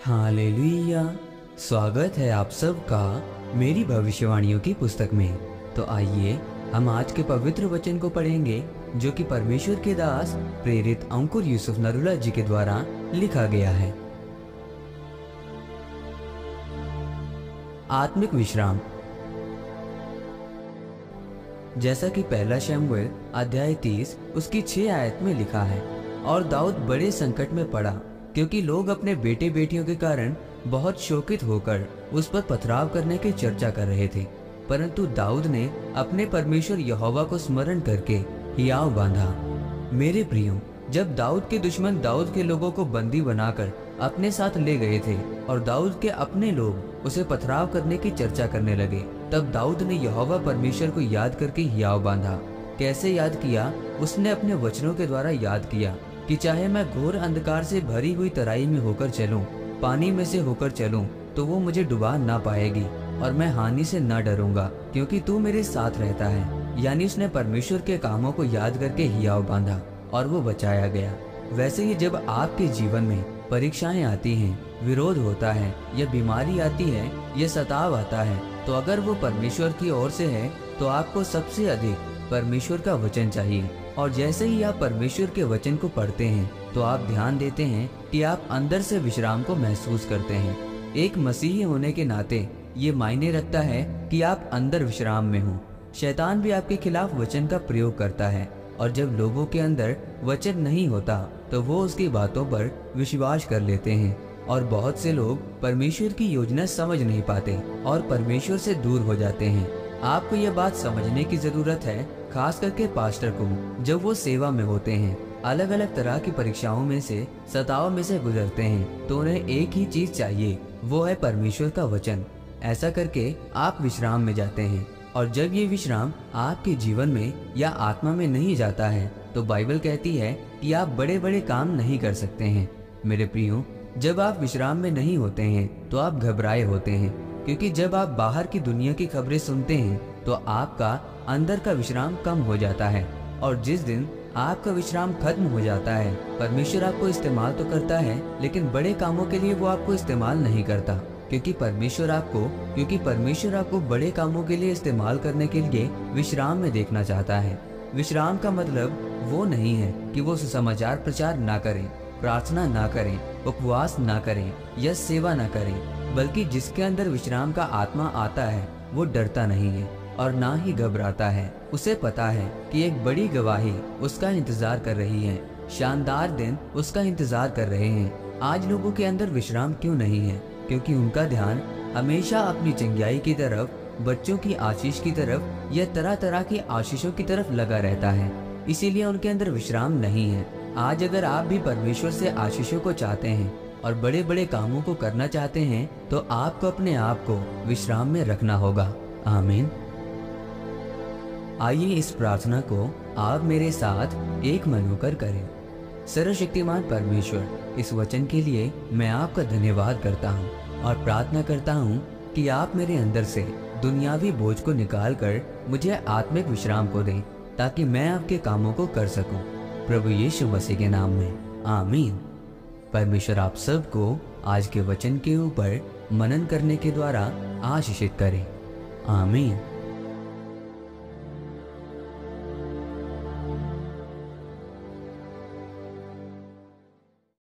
Hallelujah. स्वागत है आप सबका मेरी भविष्यवाणियों की पुस्तक में। तो आइए हम आज के पवित्र वचन को पढ़ेंगे जो कि परमेश्वर के दास प्रेरित अंकुर यूसुफ नरूला जी के द्वारा लिखा गया है। आत्मिक विश्राम। जैसा कि पहला शमूएल अध्याय 30 उसकी 6 आयत में लिखा है, और दाऊद बड़े संकट में पड़ा क्योंकि लोग अपने बेटे बेटियों के कारण बहुत शोकित होकर उस पर पथराव करने की चर्चा कर रहे थे। परंतु दाऊद ने अपने परमेश्वर यहोवा को स्मरण करके हियाव बांधा। मेरे प्रियो, जब दाऊद के दुश्मन दाऊद के लोगों को बंदी बनाकर अपने साथ ले गए थे और दाऊद के अपने लोग उसे पथराव करने की चर्चा करने लगे, तब दाऊद ने यहोवा परमेश्वर को याद करके हियाव बांधा। कैसे याद किया? उसने अपने वचनों के द्वारा याद किया कि चाहे मैं घोर अंधकार से भरी हुई तराई में होकर चलूं, पानी में से होकर चलूं, तो वो मुझे डुबा ना पाएगी, और मैं हानि से न डरूंगा क्योंकि तू मेरे साथ रहता है। यानी उसने परमेश्वर के कामों को याद करके हियाव बांधा और वो बचाया गया। वैसे ही जब आपके जीवन में परीक्षाएं आती हैं, विरोध होता है, या बीमारी आती है, या सताव आता है, तो अगर वो परमेश्वर की ओर से है तो आपको सबसे अधिक परमेश्वर का वचन चाहिए। और जैसे ही आप परमेश्वर के वचन को पढ़ते हैं तो आप ध्यान देते हैं कि आप अंदर से विश्राम को महसूस करते हैं। एक मसीही होने के नाते ये मायने रखता है कि आप अंदर विश्राम में हो। शैतान भी आपके खिलाफ वचन का प्रयोग करता है, और जब लोगों के अंदर वचन नहीं होता तो वो उसकी बातों पर विश्वास कर लेते हैं, और बहुत से लोग परमेश्वर की योजना समझ नहीं पाते और परमेश्वर से दूर हो जाते हैं। आपको यह बात समझने की जरूरत है, खास करके पास्टर को, जब वो सेवा में होते हैं, अलग अलग तरह की परीक्षाओं में से, सताव में से गुजरते हैं, तो उन्हें एक ही चीज चाहिए, वो है परमेश्वर का वचन। ऐसा करके आप विश्राम में जाते हैं, और जब ये विश्राम आपके जीवन में या आत्मा में नहीं जाता है तो बाइबल कहती है कि आप बड़े बड़े काम नहीं कर सकते हैं। मेरे प्रियो, जब आप विश्राम में नहीं होते हैं तो आप घबराए होते हैं, क्योंकि जब आप बाहर की दुनिया की खबरें सुनते हैं तो आपका अंदर का विश्राम कम हो जाता है। और जिस दिन आपका विश्राम खत्म हो जाता है, परमेश्वर आपको इस्तेमाल तो करता है, लेकिन बड़े कामों के लिए वो आपको इस्तेमाल नहीं करता, क्योंकि परमेश्वर आपको बड़े कामों के लिए इस्तेमाल करने के लिए विश्राम में देखना चाहता है। विश्राम का मतलब वो नहीं है कि वो सुसमाचार प्रचार ना करें, प्रार्थना ना करें, उपवास ना करें या सेवा ना करें, बल्कि जिसके अंदर विश्राम का आत्मा आता है वो डरता नहीं है और ना ही घबराता है। उसे पता है कि एक बड़ी गवाही उसका इंतजार कर रही है, शानदार दिन उसका इंतजार कर रहे हैं। आज लोगों के अंदर विश्राम क्यों नहीं है? क्योंकि उनका ध्यान हमेशा अपनी चंगाई की तरफ, बच्चों की आशीष की तरफ या तरह तरह की आशीषों की तरफ लगा रहता है, इसीलिए उनके अंदर विश्राम नहीं है। आज अगर आप भी परमेश्वर से आशीषों को चाहते हैं और बड़े बड़े कामों को करना चाहते हैं तो आपको अपने आप को विश्राम में रखना होगा। आमीन। आइए इस प्रार्थना को आप मेरे साथ एक मन होकर करें। सर्वशक्तिमान परमेश्वर, इस वचन के लिए मैं आपका धन्यवाद करता हूँ और प्रार्थना करता हूँ कि आप मेरे अंदर से दुनियावी बोझ को निकालकर मुझे आत्मिक विश्राम को दें, ताकि मैं आपके कामों को कर सकूं। प्रभु यीशु मसीह के नाम में आमीन। परमेश्वर आप सबको आज के वचन के ऊपर मनन करने के द्वारा आशीषित करे। आमीन।